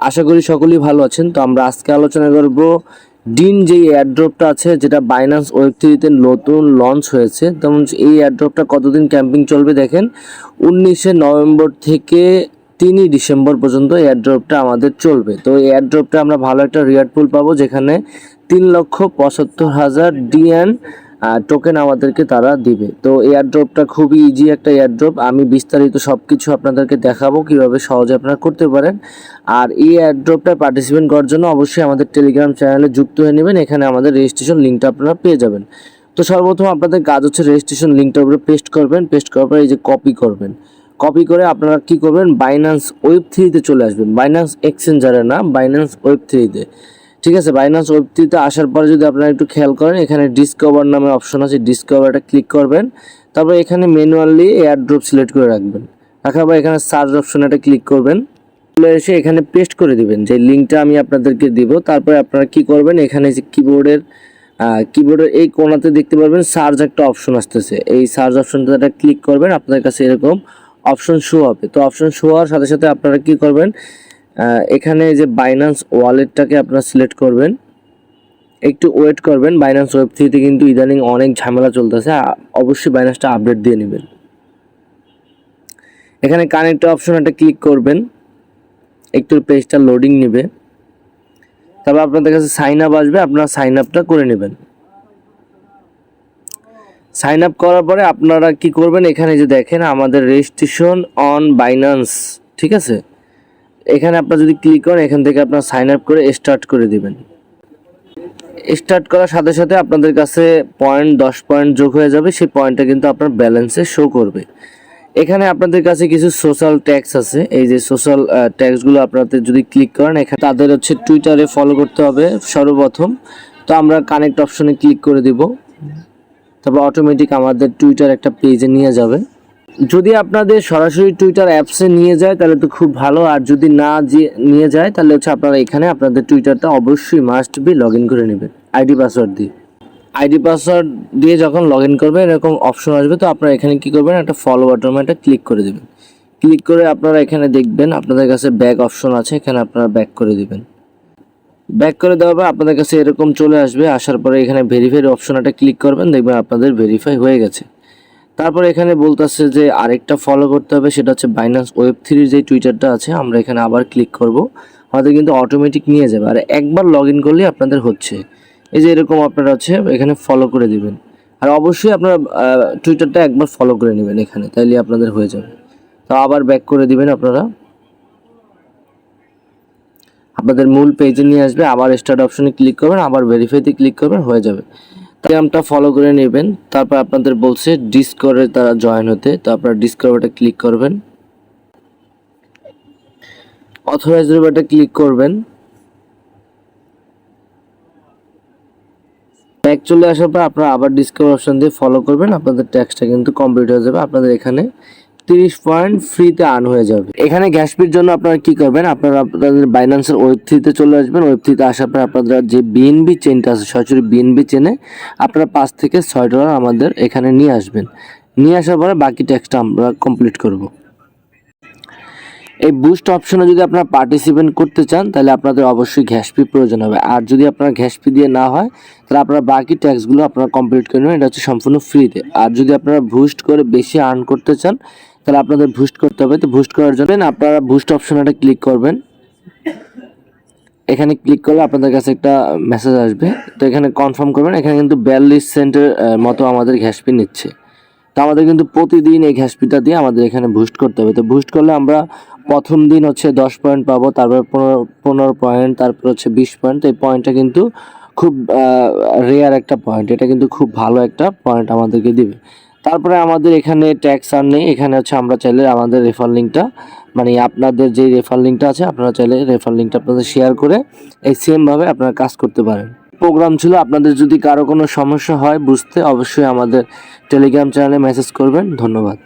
আশা করি সকলেই ভালো আছেন। তো আমরা আজকে আলোচনা করব ডিন যেই এয়ারড্রপটা আছে, যেটা বাইন্যান্স ওয়েব3তে নতুন লঞ্চ হয়েছে। তেমন এই এয়ারড্রপটা কতদিন ক্যাম্পিং চলবে দেখেন, 19শে নভেম্বর থেকে 3ই ডিসেম্বর পর্যন্ত এয়ারড্রপটা আমাদের চলবে। তো এই এয়ারড্রপটা আমরা ভালো একটা রিওয়ার্ড পুল পাবো, যেখানে 3,75,000 ডিএন টোকেন আমাদেরকে তারা দিবে। তো এয়ারড্রপটা খুবই ইজি একটা এয়ারড্রপ। আমি বিস্তারিত সব কিছু আপনাদেরকে দেখাবো কিভাবে সহজে আপনারা করতে পারেন। আর এই এয়ারড্রপটা পার্টিসিপেট করার জন্য অবশ্যই আমাদের টেলিগ্রাম চ্যানেলে যুক্ত হয়ে নেবেন। এখানে আমাদের রেজিস্ট্রেশন লিঙ্কটা আপনারা পেয়ে যাবেন। তো সর্বপ্রথম আপনাদের কাজ হচ্ছে রেজিস্ট্রেশন লিঙ্কটার উপরে পেস্ট করবেন। পেস্ট করার পরে এই যে কপি করবেন। কপি করে আপনারা কি করবেন, বাইন্যান্স ওয়েব3তে চলে আসবেন। বাইন্যান্স এক্সচেঞ্জারে না, বাইন্যান্স ওয়েব3তে। ঠিক আছে, বাইন্যান্স ওয়েব3তে আসার পরে যদি আপনারা একটু খেয়াল করেন, এখানে ডিসকভার নামে অপশন আছে, ডিসকভারটা ক্লিক করবেন। তারপর এখানে ম্যানুয়ালি এয়ারড্রপ সিলেক্ট করে রাখবেন। রাখার পর এখানে সার্চ অপশনটা ক্লিক করবেন। চলে এসে এখানে পেস্ট করে দিবেন যে লিঙ্কটা আমি আপনাদেরকে দিব। তারপরে আপনারা কি করবেন, এখানে যে কিবোর্ডের এই কোণাতে দেখতে পারবেন সার্চ একটা অপশন আসতেছে। এই সার্চ অপশনটা ক্লিক করবেন, আপনাদের কাছে এরকম অপশন শো হবে। তো অপশন শো হওয়ার সাথে সাথে আপনারা কি করবেন, এখানে যে বাইন্যান্স ওয়ালেটটাকে আপনারা সিলেক্ট করবেন। একটু ওয়েট করবেন। বাইন্যান্স ওয়েব3তে কিন্তু ইদানিং অনেক ঝামেলা চলতেছে, অবশ্যই বাইন্যান্সটা আপডেট দিয়ে নেবেন। এখানে কানেক্ট অপশন একটা ক্লিক করবেন, একটু পেজটা লোডিং নেবে। তারপর আপনাদের কাছে সাইন আপ আসবে, আপনারা সাইন আপটা করে নেবেন। সাইন আপ করার পরে আপনারা কি করবেন, এখানে যে দেখেন আমাদের রেজিস্ট্রেশন অন বাইন্যান্স, ঠিক আছে, এখানে আপনারা যদি ক্লিক করেন, এখান থেকে আপনারা সাইন আপ করে স্টার্ট করে দিবেন। স্টার্ট করার সাথে সাথে আপনাদের কাছে 10 পয়েন্ট যোগ হয়ে যাবে। সেই পয়েন্টটা কিন্তু আপনার ব্যালেন্সে শো করবে। এখানে আপনাদের কাছে কিছু সোশ্যাল ট্যাক্স আছে। এই যে সোশ্যাল ট্যাক্সগুলো আপনাদের যদি ক্লিক করেন, এখানে তাদের হচ্ছে টুইটারে ফলো করতে হবে সর্বপ্রথম। তো আমরা কানেক্ট অপশনে ক্লিক করে দিব। তারপর অটোমেটিক আমাদের টুইটার একটা পেজে নিয়ে যাবে। যদি আপনাদের সরাসরি টুইটার অ্যাপসে নিয়ে যায় তাহলে তো খুব ভালো, আর যদি না নিয়ে যায় তাহলে হচ্ছে আপনারা এখানে আপনাদের টুইটারটা অবশ্যই মাস্ট বি লগ ইন করে নেবেন আইডি পাসওয়ার্ড দিয়ে। আইডি পাসওয়ার্ড দিয়ে যখন লগ ইন করবেন এরকম অপশন আসবে। তো আপনারা এখানে কি করবেন, একটা ফলো বাটনে একটা ক্লিক করে দেবেন। ক্লিক করে আপনারা এখানে দেখবেন আপনাদের কাছে ব্যাক অপশন আছে, এখানে আপনারা ব্যাক করে দিবেন। ব্যাক করে দেওয়ার পর আপনাদের কাছে এরকম চলে আসবে। আসার পরে এখানে ভেরিফাই অপশন একটা ক্লিক করবেন, দেখবেন আপনাদের ভেরিফাই হয়ে গেছে। তারপর এখানে বলতেছে যে আরেকটা ফলো করতে হবে, সেটা হচ্ছে বাইন্যান্স ওয়েব3 যে টুইটারটা আছে। আমরা এখানে আবার ক্লিক করব, আমাদের কিন্তু অটোমেটিক নিয়ে যাবে। আর একবার লগ ইন করলে আপনাদের হচ্ছে এই যে এরকম আপনারা হচ্ছে এখানে ফলো করে দিবেন। আর অবশ্যই আপনারা টুইটারটা একবার ফলো করে নেবেন এখানে, তাইলে আপনাদের হয়ে যাবে। তো আবার ব্যাক করে দিবেন, আপনারা আপনাদের মূল পেজে নিয়ে আসবে। আবার স্টার্ট অপশনে ক্লিক করবেন, আবার ভেরিফাইতে ক্লিক করবেন, হয়ে যাবে। টেলিগ্রামটা ফলো করে নেবেন। তারপর আপনাদের বলছে ডিসকর্ডে তারা জয়েন হতে, তো আপনারা ডিসকর্ডটা ক্লিক করবেন, অথরাইজ বাটনে ক্লিক করবেন। ব্যাক চলে আসার পর আপনারা আবার ডিসকভার অপশন দিয়ে ফলো করবেন, আপনাদের ট্যাক্সটা কিন্তু কমপ্লিট হয়ে যাবে। আপনাদের এখানে 30 পয়েন্ট ফ্রিতে আর্ন হয়ে যাবে। এখানে গ্যাস ফির জন্য আপনারা কি করবেন, আপনারা আপনাদের বাইন্যান্সের ওয়েব3তে চলে আসবেন। ওয়েব3তে আসার পর আপনাদের যে বিএনবি চেনটা আছে, সরাসরি বিএনবি চেনে আপনারা 5 থেকে 6 ডলার আমাদের এখানে নিয়ে আসবেন। নিয়ে আসার পরে বাকি ট্যাক্সটা আমরা কমপ্লিট করব। এই বুস্ট অপশনে যদি আপনারা পার্টিসিপেট করতে চান তাহলে আপনাদের অবশ্যই গ্যাস ফি প্রয়োজন হবে। আর যদি আপনার গ্যাস ফি দিয়ে না হয় তাহলে আপনারা বাকি ট্যাক্সগুলো আপনারা কমপ্লিট করে নেবেন, এটা হচ্ছে সম্পূর্ণ ফ্রিতে। আর যদি আপনারা বুস্ট করে বেশি আর্ন করতে চান তাহলে আপনাদের বুস্ট করতে হবে। তো বুস্ট করার জন্য আপনারা বুস্ট অপশনটা ক্লিক করবেন। এখানে ক্লিক করলে আপনাদের কাছে একটা মেসেজ আসবে, তো এখানে কনফার্ম করবেন। এখানে কিন্তু 42 সেন্টের মতো আমাদের গ্যাস ফি নিচ্ছে। তো আমাদের কিন্তু প্রতিদিন এই গ্যাস ফিটা দিয়ে আমাদের এখানে বুস্ট করতে হবে। তো বুস্ট করলে আমরা প্রথম দিন হচ্ছে 10 পয়েন্ট পাবো, তারপর 15 পয়েন্ট, তারপর হচ্ছে 20 পয়েন্ট। এই পয়েন্টটা কিন্তু খুব রেয়ার একটা পয়েন্ট, এটা কিন্তু খুব ভালো একটা পয়েন্ট আমাদেরকে দিবে। তারপরে আমাদের এখানে ট্যাক্স আর নেই। এখানে হচ্ছে আমরা চাইলে আমাদের রেফার লিঙ্কটা, মানে আপনাদের যে রেফার লিঙ্কটা আছে, আপনারা চাইলে রেফার লিঙ্কটা আপনাদের শেয়ার করে এই সেমভাবে আপনারা কাজ করতে পারেন। প্রোগ্রাম ছিল। আপনাদের যদি কারো কোনো সমস্যা হয় বুঝতে, অবশ্যই আমাদের টেলিগ্রাম চ্যানেলে মেসেজ করবেন। ধন্যবাদ।